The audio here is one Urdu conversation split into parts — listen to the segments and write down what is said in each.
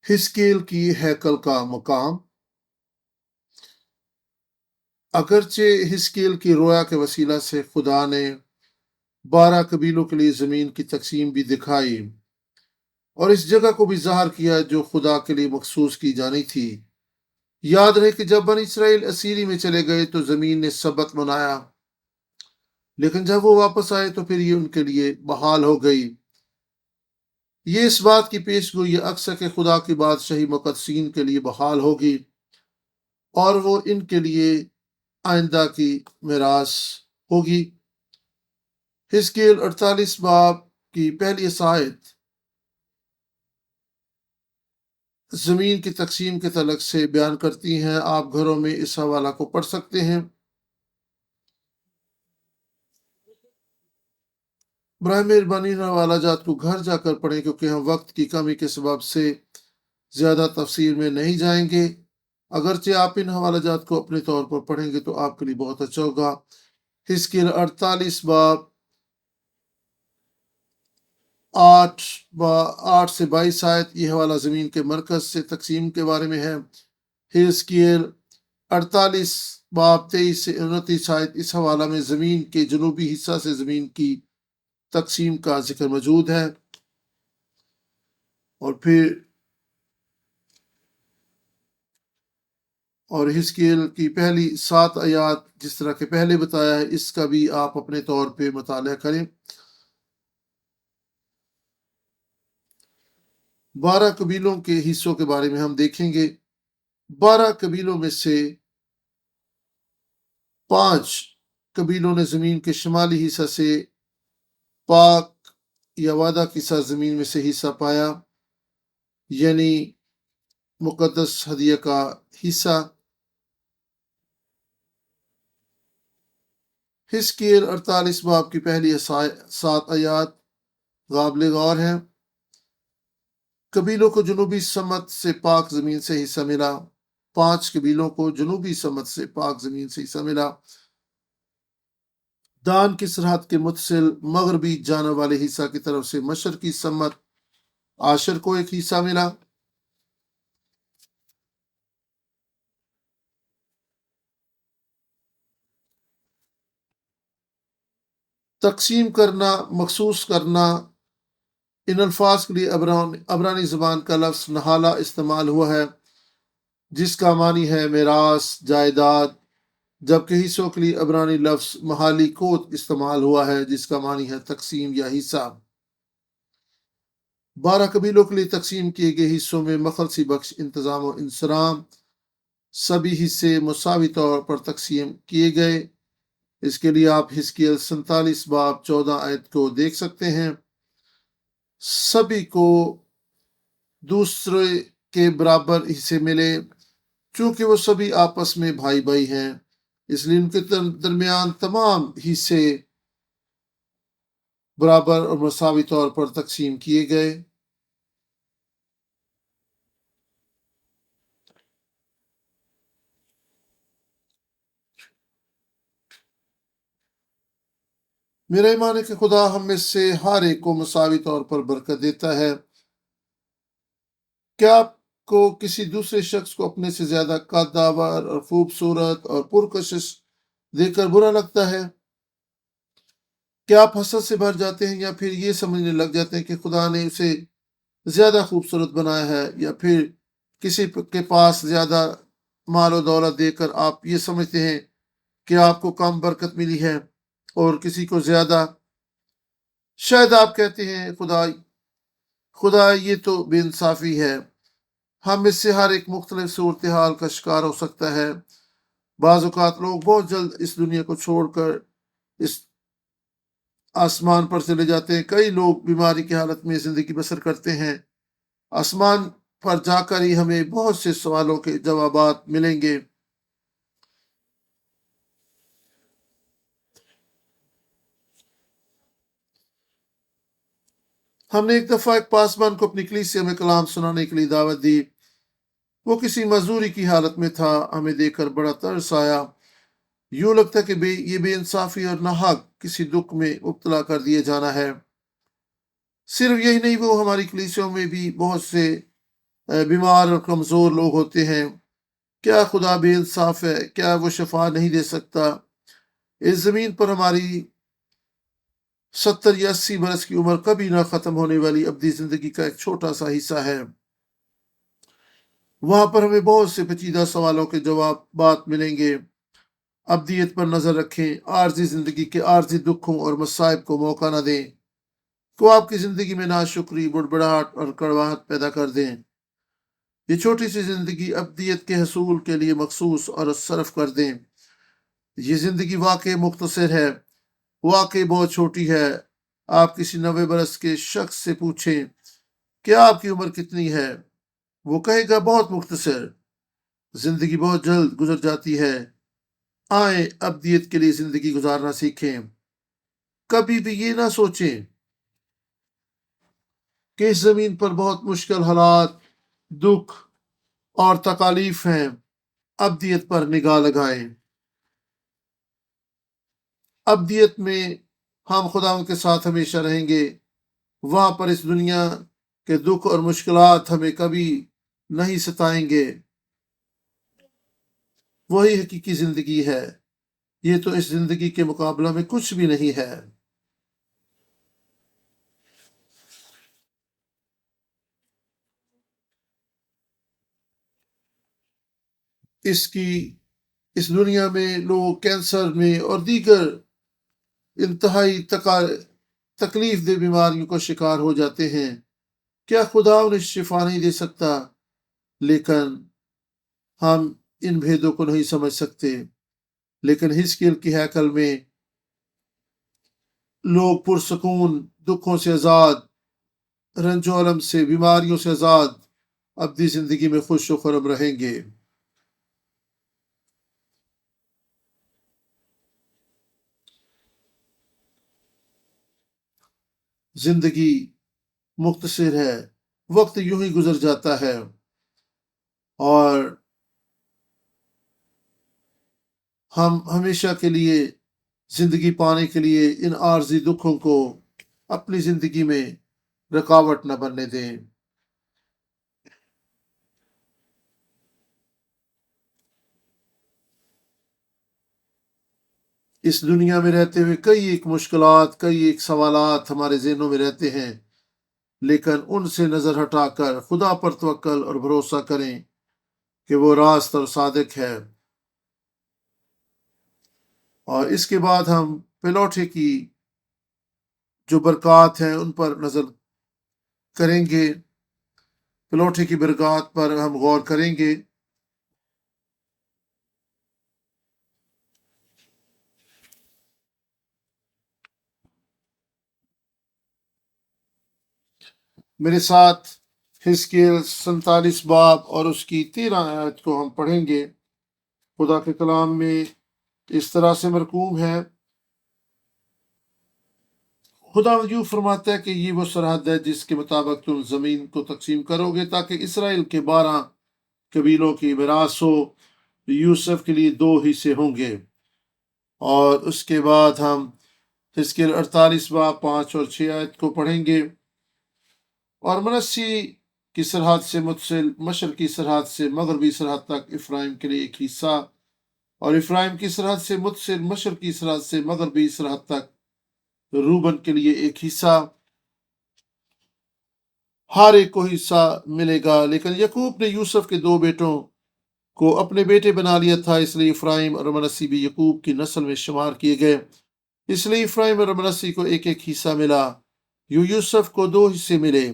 حزقیل کی ہیکل کا مقام۔ اگرچہ حزقیل کی رویا کے وسیلہ سے خدا نے 12 قبیلوں کے لیے زمین کی تقسیم بھی دکھائی اور اس جگہ کو بھی ظاہر کیا جو خدا کے لیے مخصوص کی جانی تھی۔ یاد رہے کہ جب بنی اسرائیل اسیری میں چلے گئے تو زمین نے سبت منایا، لیکن جب وہ واپس آئے تو پھر یہ ان کے لیے بحال ہو گئی۔ یہ اس بات کی پیش گوئی اکثر کہ خدا کی بادشاہی مقدسین کے لیے بحال ہوگی اور وہ ان کے لیے آئندہ کی میراث ہوگی۔ حزقیل 48 باب کی پہلی آیت زمین کی تقسیم کے تعلق سے بیان کرتی ہیں۔ آپ گھروں میں اس حوالہ کو پڑھ سکتے ہیں۔ برائے مہربانی حوالہ جات کو گھر جا کر پڑھیں، کیونکہ ہم وقت کی کمی کے سبب سے زیادہ تفسیر میں نہیں جائیں گے۔ اگرچہ آپ ان حوالہ جات کو اپنے طور پر پڑھیں گے تو آپ کے لیے بہت اچھا ہوگا۔ حزقیل 48 باب 8 سے 22 آیت یہ حوالہ زمین کے مرکز سے تقسیم کے بارے میں ہے۔ حزقیل 48 باب 23 سے 29 آیت اس حوالہ میں زمین کے جنوبی حصہ سے زمین کی تقسیم کا ذکر موجود ہے، اور حزقیل کی پہلی 7 آیات جس طرح کہ پہلے بتایا ہے اس کا بھی آپ اپنے طور پہ مطالعہ کریں۔ 12 قبیلوں کے حصوں کے بارے میں ہم دیکھیں گے۔ 12 قبیلوں میں سے 5 قبیلوں نے زمین کے شمالی حصہ سے پاک یا وعدہ کی سرزمین میں سے حصہ پایا، یعنی مقدس ہدیہ کا حصہ۔ حزقیل 48 باب کی پہلی 7 آیات قابل غور ہیں۔ قبیلوں کو جنوبی سمت سے پاک زمین سے حصہ ملا۔ 5 قبیلوں کو جنوبی سمت سے پاک زمین سے حصہ ملا۔ دان کی سرحد کے متصل مغربی جانے والے حصہ کی طرف سے مشرقی سمت عاشر کو ایک حصہ ملا۔ تقسیم کرنا، مخصوص کرنا، ان الفاظ کے لیے عبرانی زبان کا لفظ نہالہ استعمال ہوا ہے جس کا معنی ہے میراث، جائیداد، جبکہ حصوں کے لیے عبرانی لفظ محالی کوت استعمال ہوا ہے جس کا معنی ہے تقسیم یا حصہ۔ 12 قبیلوں کے لیے تقسیم کیے گئے حصوں میں مخلصی بخش انتظام و انصرام، سبھی حصے مساوی طور پر تقسیم کیے گئے۔ اس کے لیے آپ حزقیل 47 باب 14 آیت کو دیکھ سکتے ہیں۔ سبھی کو دوسرے کے برابر حصے ملے، چونکہ وہ سبھی آپس میں بھائی بھائی ہیں، اس لیے ان کے درمیان تمام حصے برابر اور مساوی طور پر تقسیم کیے گئے۔ میرا ایمان ہے کہ خدا ہم میں سے ہر ایک کو مساوی طور پر برکت دیتا ہے۔ کیا آپ کو کسی دوسرے شخص کو اپنے سے زیادہ قدآور اور خوبصورت اور پرکشش دیکھ کر برا لگتا ہے؟ کیا آپ حسد سے بھر جاتے ہیں یا پھر یہ سمجھنے لگ جاتے ہیں کہ خدا نے اسے زیادہ خوبصورت بنایا ہے، یا پھر کسی کے پاس زیادہ مال و دولت دے کر آپ یہ سمجھتے ہیں کہ آپ کو کم برکت ملی ہے اور کسی کو زیادہ؟ شاید آپ کہتے ہیں خدا یہ تو بے انصافی ہے۔ ہم میں سے ہر ایک مختلف صورتحال کا شکار ہو سکتا ہے۔ بعض اوقات لوگ بہت جلد اس دنیا کو چھوڑ کر اس آسمان پر چلے جاتے ہیں۔ کئی لوگ بیماری کی حالت میں زندگی بسر کرتے ہیں۔ آسمان پر جا کر ہی ہمیں بہت سے سوالوں کے جوابات ملیں گے۔ ہم نے ایک دفعہ ایک پاسبان کو اپنی کلیسیا میں کلام سنانے کے لیے دعوت دی۔ وہ کسی مزدوری کی حالت میں تھا۔ ہمیں دیکھ کر بڑا ترس آیا۔ یوں لگتا کہ یہ بے انصافی اور ناحق کسی دکھ میں مبتلا کر دیے جانا ہے۔ صرف یہی نہیں، وہ ہماری کلیسیوں میں بھی بہت سے بیمار اور کمزور لوگ ہوتے ہیں، کیا خدا بے انصاف ہے؟ کیا وہ شفا نہیں دے سکتا؟ اس زمین پر ہماری 70 یا 80 برس کی عمر کبھی نہ ختم ہونے والی ابدی زندگی کا ایک چھوٹا سا حصہ ہے۔ وہاں پر ہمیں بہت سے پیچیدہ سوالوں کے جوابات ملیں گے۔ ابدیت پر نظر رکھیں، عارضی زندگی کے عارضی دکھوں اور مصائب کو موقع نہ دیں کو آپ کی زندگی میں ناشکری، بڑبڑاہٹ اور کڑواہٹ پیدا کر دیں۔ یہ چھوٹی سی زندگی ابدیت کے حصول کے لیے مخصوص اور صرف کر دیں۔ یہ زندگی واقعی مختصر ہے، واقعی بہت چھوٹی ہے۔ آپ کسی 90 برس کے شخص سے پوچھیں کہ آپ کی عمر کتنی ہے، وہ کہے گا بہت مختصر۔ زندگی بہت جلد گزر جاتی ہے۔ آئیں ابدیت کے لیے زندگی گزارنا سیکھیں۔ کبھی بھی یہ نہ سوچیں کہ اس زمین پر بہت مشکل حالات، دکھ اور تکالیف ہیں۔ ابدیت پر نگاہ لگائیں۔ ابدیت میں ہم خدا کے ساتھ ہمیشہ رہیں گے۔ وہاں پر اس دنیا کے دکھ اور مشکلات ہمیں کبھی نہیں ستائیں گے۔ وہی حقیقی زندگی ہے۔ یہ تو اس زندگی کے مقابلہ میں کچھ بھی نہیں ہے۔ اس دنیا میں لوگ کینسر میں اور دیگر انتہائی تکلیف دہ بیماریوں کا شکار ہو جاتے ہیں۔ کیا خدا انہیں شفا نہیں دے سکتا؟ لیکن ہم ان بھیدوں کو نہیں سمجھ سکتے۔ لیکن حزقیل کی ہیکل میں لوگ پرسکون، دکھوں سے آزاد، رنج و الم سے، بیماریوں سے آزاد ابدی زندگی میں خوش و خرم رہیں گے۔ زندگی مختصر ہے، وقت یوں ہی گزر جاتا ہے، اور ہم ہمیشہ کے لیے زندگی پانے کے لیے ان عارضی دکھوں کو اپنی زندگی میں رکاوٹ نہ بننے دیں۔ اس دنیا میں رہتے ہوئے کئی ایک مشکلات، کئی ایک سوالات ہمارے ذہنوں میں رہتے ہیں، لیکن ان سے نظر ہٹا کر خدا پر توکل اور بھروسہ کریں کہ وہ راست اور صادق ہے۔ اور اس کے بعد ہم پلوٹے کی جو برکات ہیں ان پر نظر کریں گے، پلوٹے کی برکات پر ہم غور کریں گے۔ میرے ساتھ حزقیل 47 باب اور اس کی 13 آیت کو ہم پڑھیں گے۔ خدا کے کلام میں اس طرح سے مرقوم ہے، خدا یوں فرماتا ہے کہ یہ وہ سرحد ہے جس کے مطابق تم زمین کو تقسیم کرو گے تاکہ اسرائیل کے 12 قبیلوں کی میراث ہو۔ یوسف کے لیے 2 حصے ہوں گے۔ اور اس کے بعد ہم حزقیل 48 باب 5 اور 6 آیت کو پڑھیں گے۔ اور منسی کی سرحد سے متصل مشرقی سرحد سے مغربی سرحد تک افرائیم کے لیے ایک حصہ، اور افرائیم کی سرحد سے متصل مشرقی سرحد سے مغربی سرحد تک روبن کے لیے ایک حصہ، ہر ایک کو حصہ ملے گا۔ لیکن یعقوب نے یوسف کے 2 بیٹوں کو اپنے بیٹے بنا لیا تھا، اس لیے افرائیم اور منسی بھی یعقوب کی نسل میں شمار کیے گئے۔ اس لیے افرائیم اور منسی کو ایک ایک حصہ ملا۔ یوسف کو 2 حصے ملے۔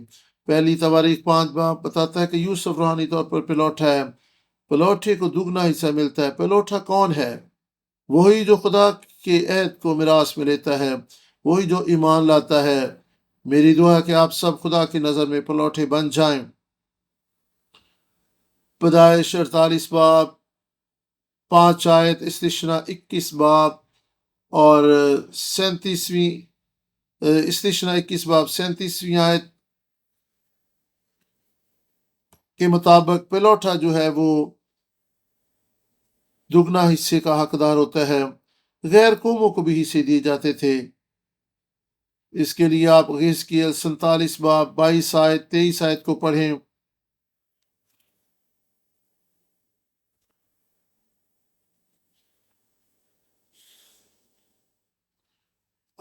پہلی تواریخ 5 باب بتاتا ہے کہ یوسف روحانی طور پر پلوٹا ہے، پلوٹے کو دگنا حصہ ملتا ہے۔ پلوٹا کون ہے؟ وہی جو خدا کے عہد کو میراث میں لیتا ہے، وہی جو ایمان لاتا ہے۔ میری دعا ہے کہ آپ سب خدا کی نظر میں پلوٹے بن جائیں۔ پیدائش 48 باب 5 آیت، استثنا 21 باب اور 37ویں آیت کے مطابق پلوٹا جو ہے وہ دگنا حصے کا حقدار ہوتا ہے۔ غیر قوموں کو بھی حصے دیے جاتے تھے۔ اس کے لیے آپ حزقیل 47 باب 22 آیت 23 آیت کو پڑھیں۔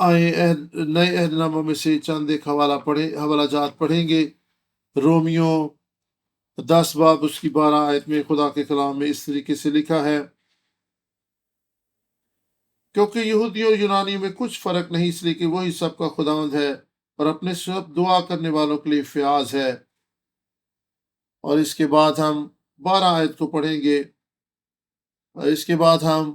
آئیں نئے عہد نامہ میں سے چند ایک حوالہ جات پڑھیں گے۔ رومیو 10 باب اس کی 12 آیت میں خدا کے کلام میں اس طریقے سے لکھا ہے، کیونکہ یہودی اور یونانی میں کچھ فرق نہیں، اس لیے کہ وہی سب کا خداوند ہے اور اپنے سب دعا کرنے والوں کے لیے فیاض ہے۔ اور اس کے بعد ہم 12 آیت کو پڑھیں گے، اور اس کے بعد ہم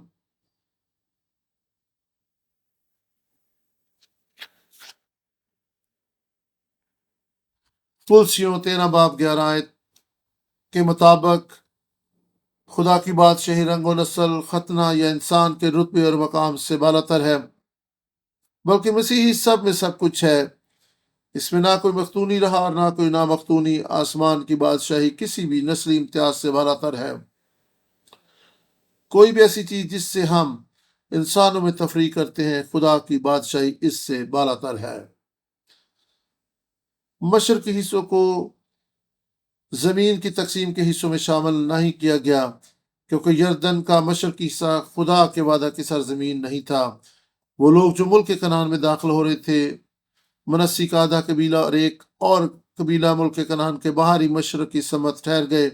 فلسیوں 13 باب 11 آیت کے مطابق خدا کی بادشاہی رنگ و نسل، ختنہ یا انسان کے رتبے اور مقام سے بالاتر ہے، بلکہ مسیحی سب میں سب کچھ ہے۔ اس میں نہ کوئی مختونی رہا اور نہ کوئی نامختونی۔ آسمان کی بادشاہی کسی بھی نسلی امتیاز سے بالاتر ہے۔ کوئی بھی ایسی چیز جس سے ہم انسانوں میں تفریق کرتے ہیں، خدا کی بادشاہی اس سے بالاتر ہے۔ مشرقی حصوں کو زمین کی تقسیم کے حصوں میں شامل نہیں کیا گیا، کیونکہ یردن کا مشرقی حصہ خدا کے وعدہ کی سرزمین نہیں تھا۔ وہ لوگ جو ملک کنعان میں داخل ہو رہے تھے، منسی کا آدھا قبیلہ اور ایک اور قبیلہ ملک کنعان کے باہری مشرقی سمت ٹھہر گئے۔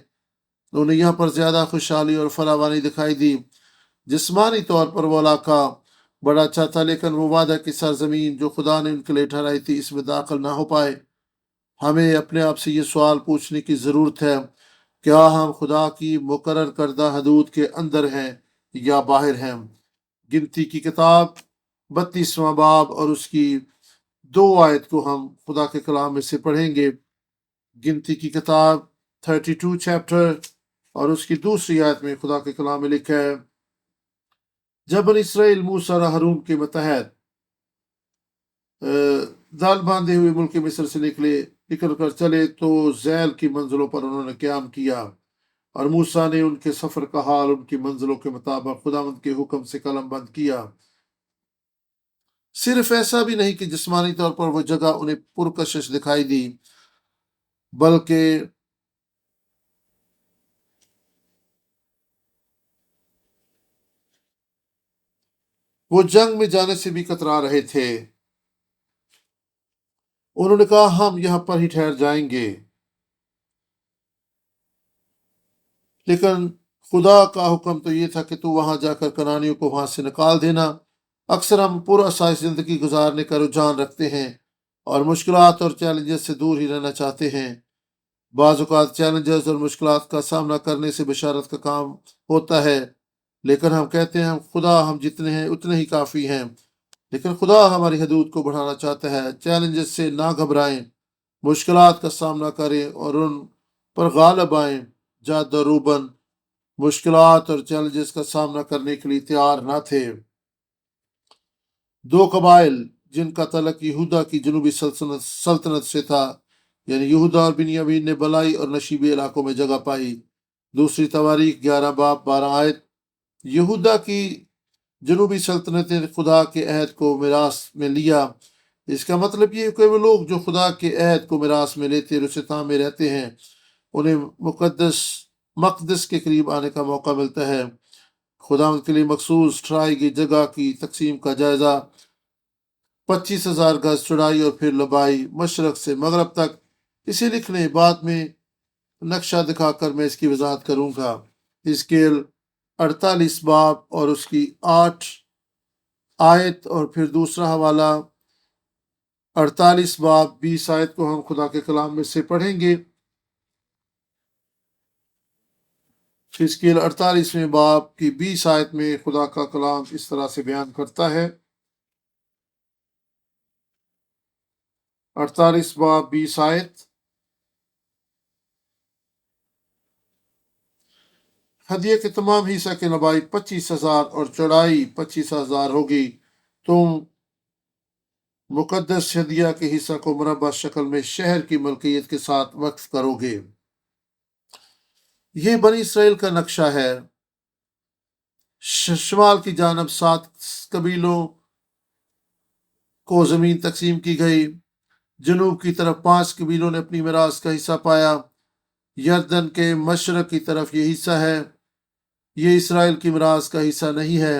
انہیں یہاں پر زیادہ خوشحالی اور فراوانی دکھائی دی۔ جسمانی طور پر وہ علاقہ بڑا اچھا تھا، لیکن وہ وعدہ کی سرزمین جو خدا نے ان کے لیے ٹھہرائی تھی، اس میں داخل نہ ہو پائے۔ ہمیں اپنے آپ سے یہ سوال پوچھنے کی ضرورت ہے، کیا ہم خدا کی مقرر کردہ حدود کے اندر ہیں یا باہر ہیں؟ گنتی کی کتاب 32واں باب اور اس کی 2 آیت کو ہم خدا کے کلام میں سے پڑھیں گے۔ گنتی کی کتاب 32 چیپٹر اور اس کی 2 آیت میں خدا کے کلام میں لکھا ہے، جب بنی اسرائیل موسیٰ اور ہارون کے متحد دال باندھے ہوئے ملک مصر سے نکل کر چلے تو ذیل کی منزلوں پر انہوں نے قیام کیا، اور موسیٰ نے ان کے سفر کا حال ان کی منزلوں کے مطابق خداوند کے حکم سے قلم بند کیا۔ صرف ایسا بھی نہیں کہ جسمانی طور پر وہ جگہ انہیں پرکشش دکھائی دی، بلکہ وہ جنگ میں جانے سے بھی کترا رہے تھے۔ انہوں نے کہا ہم یہاں پر ہی ٹھہر جائیں گے، لیکن خدا کا حکم تو یہ تھا کہ تو وہاں جا کر کنعانیوں کو وہاں سے نکال دینا۔ اکثر ہم پرآسائش زندگی گزارنے کا رجحان رکھتے ہیں اور مشکلات اور چیلنجز سے دور ہی رہنا چاہتے ہیں۔ بعض اوقات چیلنجز اور مشکلات کا سامنا کرنے سے بشارت کا کام ہوتا ہے، لیکن ہم کہتے ہیں خدا ہم جتنے ہیں اتنے ہی کافی ہیں، لیکن خدا ہماری حدود کو بڑھانا چاہتا ہے۔ چیلنجز سے نہ گھبرائیں، مشکلات کا سامنا کریں اور ان پر غالب آئیں۔ جاد اور روبن مشکلات اور چیلنجز کا سامنا کرنے کے لیے تیار نہ تھے۔ 2 قبائل جن کا تعلق یہودا کی جنوبی سلطنت سے تھا، یعنی یہودا اور بنیامین نے بلائی اور نشیبی علاقوں میں جگہ پائی۔ دوسری تواریخ 11 باب 12 آیت۔ یہودا کی جنوبی سلطنت نے خدا کے عہد کو میراث میں لیا۔ اس کا مطلب یہ ہے کہ وہ لوگ جو خدا کے عہد کو میراث میں لیتے اور اسے تھامے رہتے ہیں، انہیں مقدس کے قریب آنے کا موقع ملتا ہے۔ خدا کے لیے مخصوص ٹھہرائی گئی جگہ کی تقسیم کا جائزہ 25,000 گز چوڑائی اور پھر لمبائی مشرق سے مغرب تک۔ اسے لکھنے بعد میں نقشہ دکھا کر میں اس کی وضاحت کروں گا۔ حزقیل 48 باب اور اس کی 8 آیت اور پھر دوسرا حوالہ 48 باب 20 آیت کو ہم خدا کے کلام میں سے پڑھیں گے۔ حزقیل 48ویں باب کی 20 آیت میں خدا کا کلام اس طرح سے بیان کرتا ہے، 48 باب 20 آیت، ہدیے کے تمام حصہ کی لمبائی 25,000 اور چوڑائی 25,000 ہوگی۔ تم مقدس ہدیہ کے حصہ کو مربع شکل میں شہر کی ملکیت کے ساتھ وقف کرو گے۔ یہ بنی اسرائیل کا نقشہ ہے۔ شمال کی جانب 7 قبیلوں کو زمین تقسیم کی گئی۔ جنوب کی طرف 5 قبیلوں نے اپنی میراث کا حصہ پایا۔ یردن کے مشرق کی طرف یہ حصہ ہے۔ یہ اسرائیل کی میراث کا حصہ نہیں ہے۔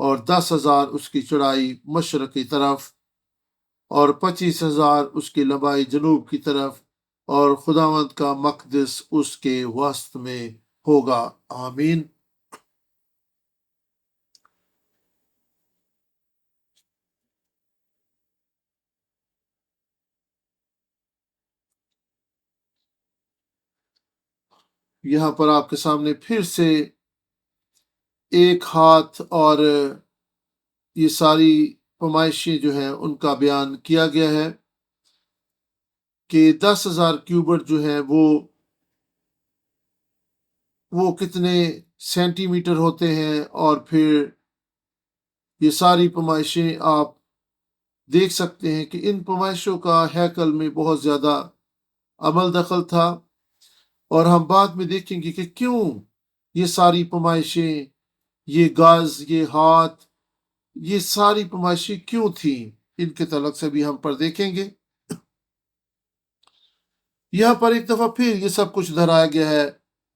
اور 10,000 اس کی چوڑائی مشرق کی طرف، اور 25,000 اس کی لمبائی جنوب کی طرف، اور خداوند کا مقدس اس کے وسط میں ہوگا۔ آمین۔ یہاں پر آپ کے سامنے پھر سے ایک ہاتھ اور یہ ساری پیمائشیں جو ہیں ان کا بیان کیا گیا ہے کہ 10,000 کیوبٹ جو ہے وہ کتنے سینٹی میٹر ہوتے ہیں، اور پھر یہ ساری پیمائشیں آپ دیکھ سکتے ہیں کہ ان پیمائشوں کا ہیکل میں بہت زیادہ عمل دخل تھا، اور ہم بعد میں دیکھیں گے کہ کیوں یہ ساری پیمائشیں، یہ گز، یہ ہاتھ، یہ ساری پیمائشیں کیوں تھیں، ان کے تعلق سے بھی ہم پر دیکھیں گے۔ یہاں پر ایک دفعہ پھر یہ سب کچھ دہرایا گیا ہے،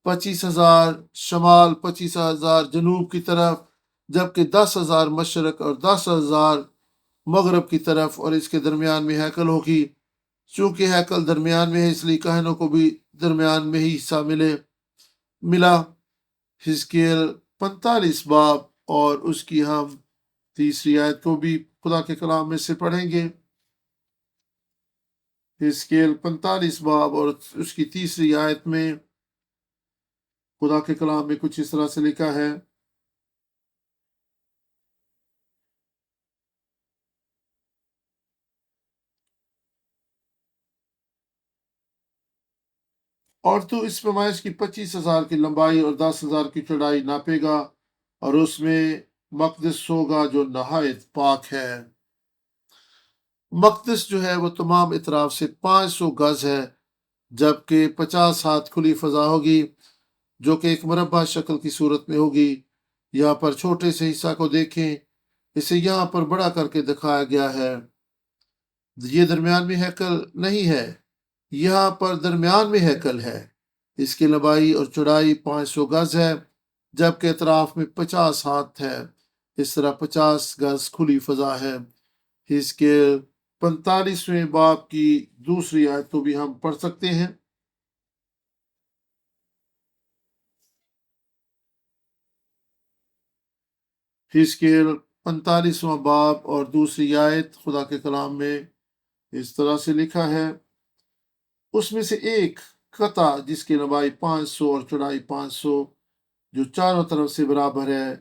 25,000 شمال، 25,000 جنوب کی طرف، جبکہ 10,000 مشرق اور 10,000 مغرب کی طرف، اور اس کے درمیان میں ہیکل ہوگی۔ چونکہ ہیکل درمیان میں ہے اس لیے کاہنوں کو بھی درمیان میں ہی حصہ ملا۔ حزقیل 45 باب اور اس کی ہم تیسری آیت کو بھی خدا کے کلام میں سے پڑھیں گے۔ حزقیل 45 باب اور اس کی تیسری آیت میں خدا کے کلام میں کچھ اس طرح سے لکھا ہے، اور تو اس پیمائش کی 25,000 کی لمبائی اور 10,000 کی چوڑائی ناپے گا، اور اس میں مقدس ہوگا جو نہایت پاک ہے۔ مقدس جو ہے وہ تمام اطراف سے 500 گز ہے، جبکہ 50 ہاتھ کھلی فضا ہوگی جو کہ ایک مربع شکل کی صورت میں ہوگی۔ یہاں پر چھوٹے سے حصہ کو دیکھیں، اسے یہاں پر بڑا کر کے دکھایا گیا ہے۔ یہ درمیان میں ہیکل نہیں ہے، یہاں پر درمیان میں ہیکل ہے۔ اس کی لمبائی اور چوڑائی 500 گز ہے، جبکہ اطراف میں 50 ہاتھ ہے۔ اس طرح 50 گز کھلی فضا ہے۔ اس کے 45ویں باب کی دوسری آیت کو بھی ہم پڑھ سکتے ہیں۔ حزقیل 45واں باب اور دوسری آیت خدا کے کلام میں اس طرح سے لکھا ہے، اس میں سے ایک قطع جس کی لمبائی 500 اور چوڑائی 500 جو چاروں طرف سے برابر ہے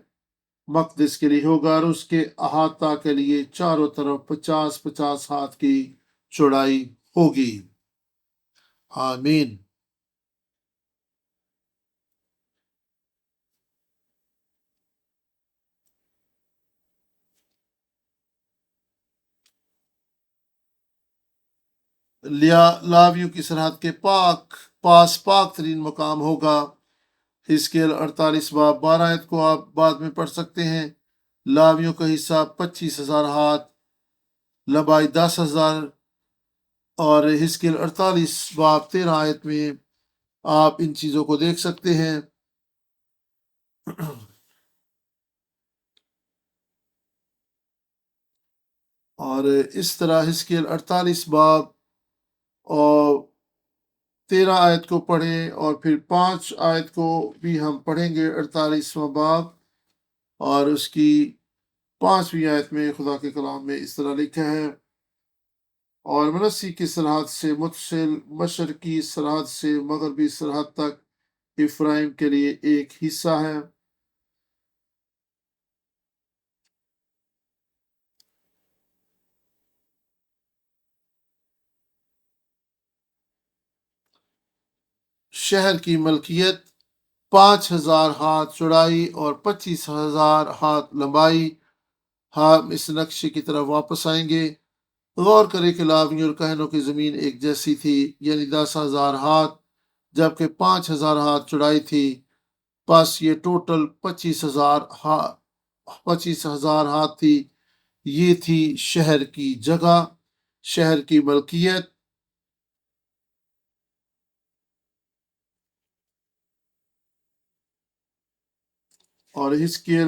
مقدس کے لیے ہوگا، اور اس کے احاطہ کے لیے چاروں طرف 50 ہاتھ کی چوڑائی ہوگی۔ آمین۔ لاویوں کی سرحد کے پاک ترین مقام ہوگا۔ حزقیل 48 باب 12 آیت کو آپ بعد میں پڑھ سکتے ہیں۔ لاویوں کا حصہ 25,000 ہاتھ، لمبائی 10,000، اور حزقیل 48 باب 13 آیت میں آپ ان چیزوں کو دیکھ سکتے ہیں۔ اور اس طرح حزقیل 48 باب اور 13 آیت کو پڑھیں، اور پھر 5 آیت کو بھی ہم پڑھیں گے۔ 48واں باب اور اس کی 5ویں آیت میں خدا کے کلام میں اس طرح لکھا ہے، اور منسی کی سرحد سے متصل مشرقی سرحد سے مغربی سرحد تک افرائیم کے لیے ایک حصہ ہے۔ شہر کی ملکیت 5,000 ہاتھ چوڑائی اور 25,000 ہاتھ لمبائی۔ ہم اس نقشے کی طرف واپس آئیں گے۔ غور کریں کہ لاویوں اور کہنوں کی زمین ایک جیسی تھی، یعنی 10,000 ہاتھ، جبکہ 5,000 ہاتھ چوڑائی تھی۔ بس یہ ٹوٹل 25,000 ہاتھ تھی۔ یہ تھی شہر کی جگہ، شہر کی ملکیت۔ اور حزقیل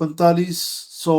4500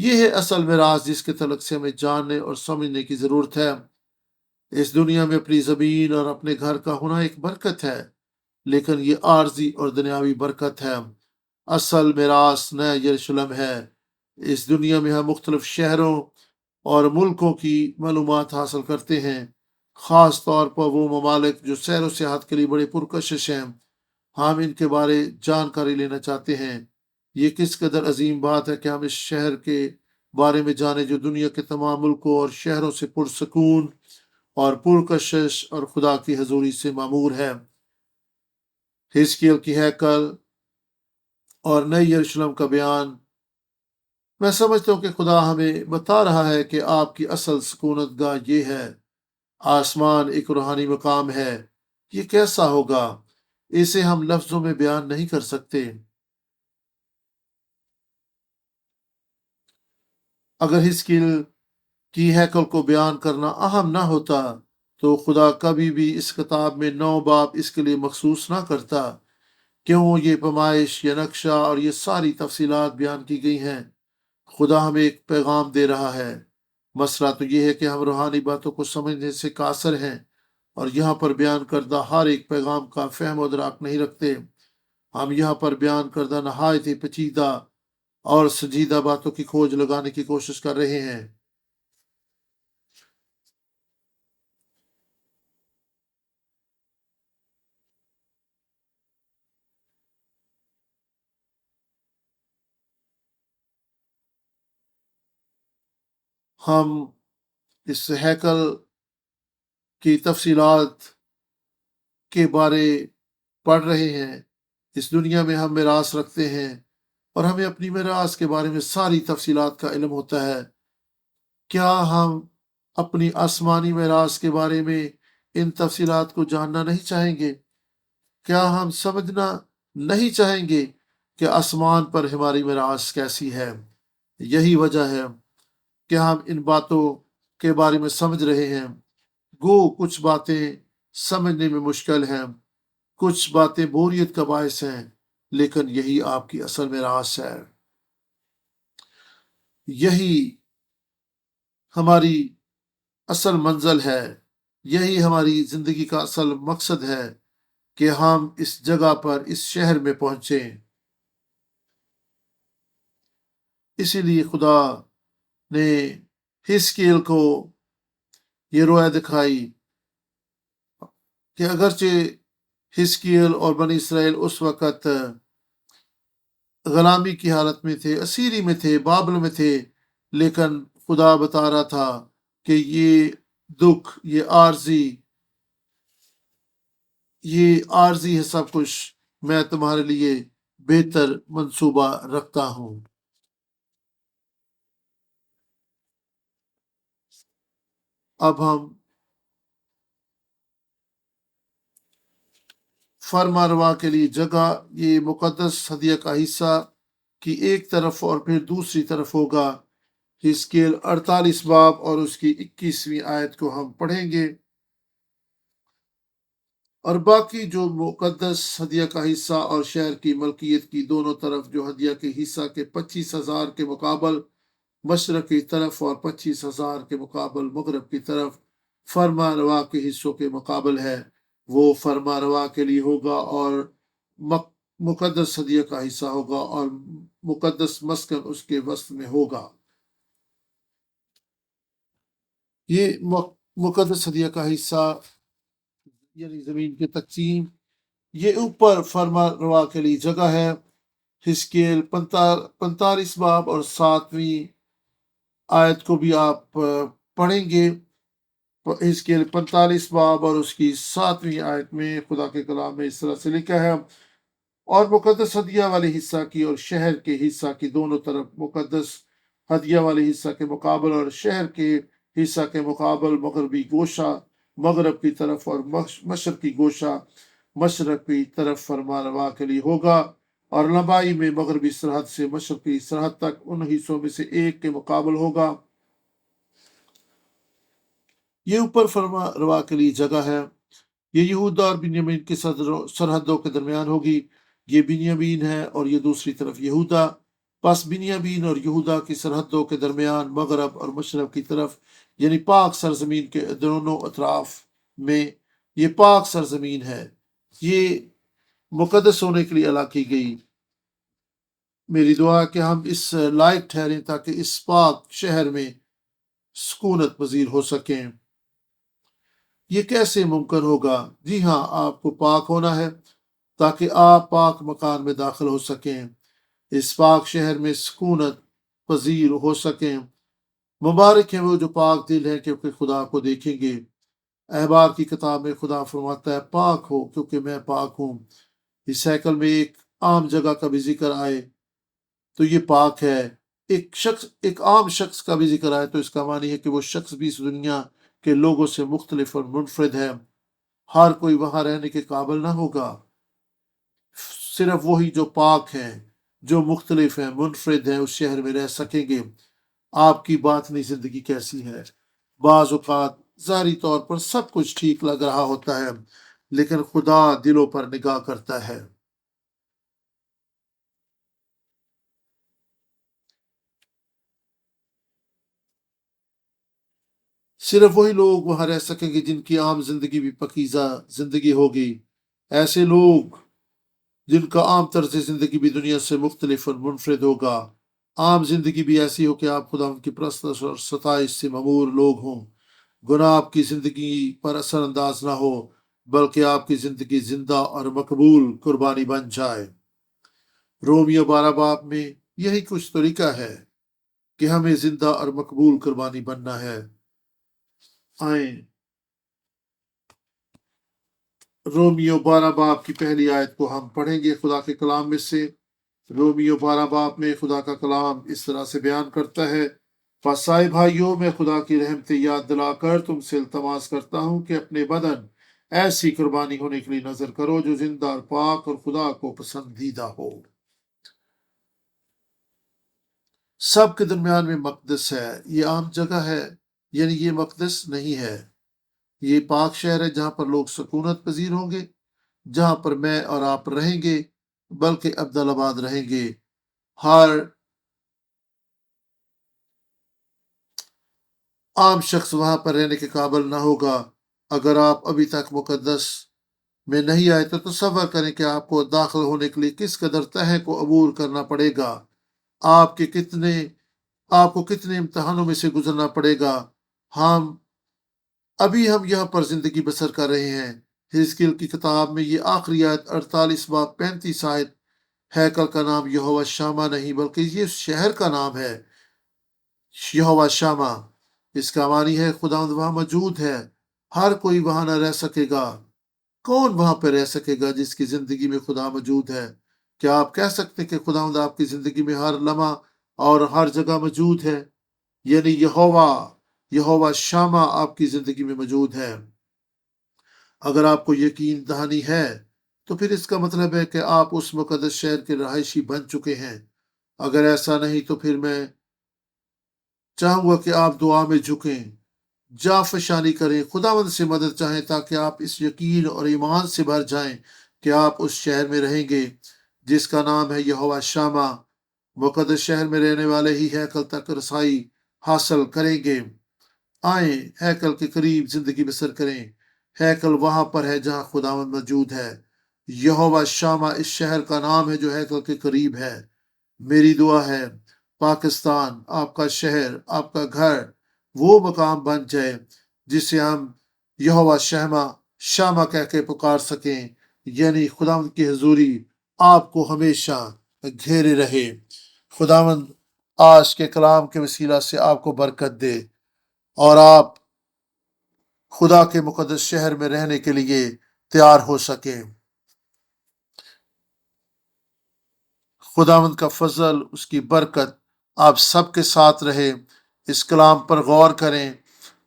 یہ ہے اصل میراث جس کے تعلق سے ہمیں جاننے اور سمجھنے کی ضرورت ہے۔ اس دنیا میں اپنی زمین اور اپنے گھر کا ہونا ایک برکت ہے، لیکن یہ عارضی اور دنیاوی برکت ہے۔ اصل میراث نیا یروشلم ہے۔ اس دنیا میں ہم مختلف شہروں اور ملکوں کی معلومات حاصل کرتے ہیں، خاص طور پر وہ ممالک جو سیر و سیاحت کے لیے بڑے پرکشش ہیں۔ ہم ان کے بارے جانکاری لینا چاہتے ہیں۔ یہ کس قدر عظیم بات ہے کہ ہم اس شہر کے بارے میں جانیں جو دنیا کے تمام ملکوں اور شہروں سے پرسکون اور پرکشش اور خدا کی حضوری سے معمور ہے۔ حزقیل کی ہیکل اور نئی یروشلم کا بیان، میں سمجھتا ہوں کہ خدا ہمیں بتا رہا ہے کہ آپ کی اصل سکونت گاہ یہ ہے۔ آسمان ایک روحانی مقام ہے۔ یہ کیسا ہوگا؟ اسے ہم لفظوں میں بیان نہیں کر سکتے۔ اگر حزقیل کی ہیکل کو بیان کرنا اہم نہ ہوتا تو خدا کبھی بھی اس کتاب میں 9 باب اس کے لیے مخصوص نہ کرتا۔ کیوں یہ پیمائش یا نقشہ اور یہ ساری تفصیلات بیان کی گئی ہیں؟ خدا ہمیں ایک پیغام دے رہا ہے۔ مسئلہ تو یہ ہے کہ ہم روحانی باتوں کو سمجھنے سے قاصر ہیں اور یہاں پر بیان کردہ ہر ایک پیغام کا فہم و ادراک نہیں رکھتے۔ ہم یہاں پر بیان کردہ نہایت ہی پیچیدہ اور سنجیدہ باتوں کی کھوج لگانے کی کوشش کر رہے ہیں۔ ہم اس ہیکل کی تفصیلات کے بارے پڑھ رہے ہیں۔ اس دنیا میں ہم میراث رکھتے ہیں اور ہمیں اپنی میراث کے بارے میں ساری تفصیلات کا علم ہوتا ہے۔ کیا ہم اپنی آسمانی میراث کے بارے میں ان تفصیلات کو جاننا نہیں چاہیں گے؟ کیا ہم سمجھنا نہیں چاہیں گے کہ آسمان پر ہماری میراث کیسی ہے؟ یہی وجہ ہے کہ ہم ان باتوں کے بارے میں سمجھ رہے ہیں۔ گو کچھ باتیں سمجھنے میں مشکل ہیں، کچھ باتیں بوریت کا باعث ہیں، لیکن یہی آپ کی اصل میراث ہے۔ یہی ہماری اصل منزل ہے۔ یہی ہماری زندگی کا اصل مقصد ہے کہ ہم اس جگہ پر، اس شہر میں پہنچیں۔ اسی لیے خدا نے حزقیل کو یہ رویا دکھائی کہ اگرچہ حزقیل اور بنی اسرائیل اس وقت غلامی کی حالت میں تھے، اسیری میں تھے، بابل میں تھے، لیکن خدا بتا رہا تھا کہ یہ دکھ، یہ عارضی ہے سب کچھ، میں تمہارے لیے بہتر منصوبہ رکھتا ہوں۔ اب ہم فرما روا کے لیے جگہ، یہ مقدس ہدیہ کا حصہ کی ایک طرف اور پھر دوسری طرف ہوگا۔ حزقیل 48 باب اور اس کی 21ویں آیت کو ہم پڑھیں گے۔ اور باقی جو مقدس ہدیہ کا حصہ اور شہر کی ملکیت کی دونوں طرف جو ہدیہ کے حصہ کے 25,000 کے مقابل مشرق کی طرف اور 25,000 کے مقابل مغرب کی طرف فرما روا کے حصوں کے مقابل ہے، وہ فرما روا کے لیے ہوگا اور مقدس ہدیہ کا حصہ ہوگا اور مقدس مسکن اس کے وسط میں ہوگا۔ یہ مقدس ہدیہ کا حصہ یعنی زمین کی تقسیم، یہ اوپر فرما روا کے لیے جگہ ہے۔ حزقیل 45 باب اور 7ویں آیت کو بھی آپ پڑھیں گے۔ حزقیل 45 باب اور اس کی 7ویں آیت میں خدا کے کلام میں اس طرح سے لکھا ہے، اور مقدس ہدیہ والے حصہ کی اور شہر کے حصہ کی دونوں طرف مقدس ہدیہ والے حصہ کے مقابل اور شہر کے حصہ کے مقابل مغربی گوشہ مغرب کی طرف اور مشرقی گوشہ مشرق کی طرف فرما روا کے لیے ہوگا، اور لمبائی میں مغربی سرحد سے مشرقی سرحد تک ان حصوں میں سے ایک کے مقابل ہوگا۔ یہ اوپر فرما روا کے لیے جگہ ہے۔ یہ یہودا اور بنیامین کی سرحدوں کے درمیان ہوگی۔ یہ بنیامین ہے اور یہ دوسری طرف یہودا۔ پس بنیامین اور یہودا کی سرحدوں کے درمیان مغرب اور مشرق کی طرف یعنی پاک سرزمین کے دونوں اطراف میں یہ پاک سرزمین ہے، یہ مقدس ہونے کے لیے اعلیٰ کی گئی۔ میری دعا ہے کہ ہم اس لائق ٹھہریں تاکہ اس پاک شہر میں سکونت پذیر ہو سکیں۔ یہ کیسے ممکن ہوگا؟ جی ہاں، آپ کو پاک ہونا ہے تاکہ آپ پاک مکان میں داخل ہو سکیں، اس پاک شہر میں سکونت پذیر ہو سکیں۔ مبارک ہیں وہ جو پاک دل ہیں کیونکہ خدا کو دیکھیں گے۔ احبار کی کتاب میں خدا فرماتا ہے پاک ہو کیونکہ میں پاک ہوں۔ اس ہیکل میں ایک عام جگہ کا بھی ذکر آئے تو یہ پاک ہے، ایک عام شخص کا بھی ذکر آئے تو اس کا معنی ہے کہ وہ شخص بھی اس دنیا کے لوگوں سے مختلف اور منفرد ہے۔ ہر کوئی وہاں رہنے کے قابل نہ ہوگا، صرف وہی جو پاک ہیں، جو مختلف ہیں، منفرد ہیں، اس شہر میں رہ سکیں گے۔ آپ کی باطنی زندگی کیسی ہے؟ بعض اوقات ظاہری طور پر سب کچھ ٹھیک لگ رہا ہوتا ہے لیکن خدا دلوں پر نگاہ کرتا ہے۔ صرف وہی لوگ وہاں رہ سکیں گے جن کی عام زندگی بھی پاکیزہ زندگی ہوگی۔ ایسے لوگ جن کا عام طرز زندگی بھی دنیا سے مختلف اور منفرد ہوگا۔ عام زندگی بھی ایسی ہو کہ آپ خدا ان کی پرستش اور ستائش سے ممور لوگ ہوں۔ گناہ آپ کی زندگی پر اثر انداز نہ ہو بلکہ آپ کی زندگی زندہ اور مقبول قربانی بن جائے۔ رومیو 12 باب میں یہی کچھ طریقہ ہے کہ ہمیں زندہ اور مقبول قربانی بننا ہے۔ آئیں رومیو 12 باب کی پہلی آیت کو ہم پڑھیں گے خدا کے کلام میں سے۔ رومیو 12 باب میں خدا کا کلام اس طرح سے بیان کرتا ہے، پسائے بھائیوں میں خدا کی رحمت یاد دلا کر تم سے التماس کرتا ہوں کہ اپنے بدن ایسی قربانی ہونے کے لیے نظر کرو جو زندہ اور پاک اور خدا کو پسندیدہ ہو۔ سب کے درمیان میں مقدس ہے، یہ عام جگہ ہے، یعنی یہ مقدس نہیں ہے، یہ پاک شہر ہے جہاں پر لوگ سکونت پذیر ہوں گے، جہاں پر میں اور آپ رہیں گے بلکہ ابدالآباد رہیں گے۔ ہر عام شخص وہاں پر رہنے کے قابل نہ ہوگا۔ اگر آپ ابھی تک مقدس میں نہیں آئے تو تصور کریں کہ آپ کو داخل ہونے کے لیے کس قدر تہہ کو عبور کرنا پڑے گا، آپ کو کتنے امتحانوں میں سے گزرنا پڑے گا۔ ابھی ہم یہاں پر زندگی بسر کر رہے ہیں۔ حزقیل کی کتاب میں یہ آخری آیت 48 باب 35 آیت، ہیکل کا نام یہوہ شامہ نہیں بلکہ یہ شہر کا نام ہے، یہوہ شامہ۔ اس کا معنی ہے خداوند وہاں موجود ہے، ہر کوئی وہاں نہ رہ سکے گا۔ کون وہاں پہ رہ سکے گا جس کی زندگی میں خدا موجود ہے؟ کیا آپ کہہ سکتے کہ خداوند آپ کی زندگی میں ہر لمحہ اور ہر جگہ موجود ہے؟ یعنی یہوہ شامہ آپ کی زندگی میں موجود ہے۔ اگر آپ کو یقین دہانی ہے تو پھر اس کا مطلب ہے کہ آپ اس مقدس شہر کے رہائشی بن چکے ہیں۔ اگر ایسا نہیں تو پھر میں چاہوں گا کہ آپ دعا میں جھکیں، جافشانی کریں، خداوند سے مدد چاہیں تاکہ آپ اس یقین اور ایمان سے بھر جائیں کہ آپ اس شہر میں رہیں گے جس کا نام ہے یہوہ شامہ۔ مقدس شہر میں رہنے والے ہی ہیکل تک رسائی حاصل کریں گے۔ آئیں ہیکل کے قریب زندگی بسر کریں۔ ہیکل وہاں پر ہے جہاں خداوند موجود ہے۔ یہوہ شامہ اس شہر کا نام ہے جو ہیکل کے قریب ہے۔ میری دعا ہے پاکستان، آپ کا شہر، آپ کا گھر وہ مقام بن جائے جسے ہم یہوہ شامہ کہہ کے پکار سکیں، یعنی خداوند کی حضوری آپ کو ہمیشہ گھیرے رہے۔ خداوند آج کے کلام کے وسیلہ سے آپ کو برکت دے اور آپ خدا کے مقدس شہر میں رہنے کے لیے تیار ہو سکیں۔ خداوند کا فضل، اس کی برکت آپ سب کے ساتھ رہے۔ اس کلام پر غور کریں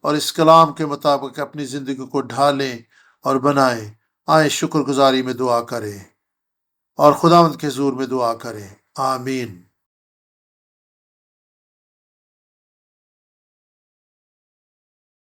اور اس کلام کے مطابق اپنی زندگی کو ڈھالیں اور بنائیں۔ آئیں شکر گزاری میں دعا کریں اور خداوند کے حضور میں دعا کریں۔ آمین۔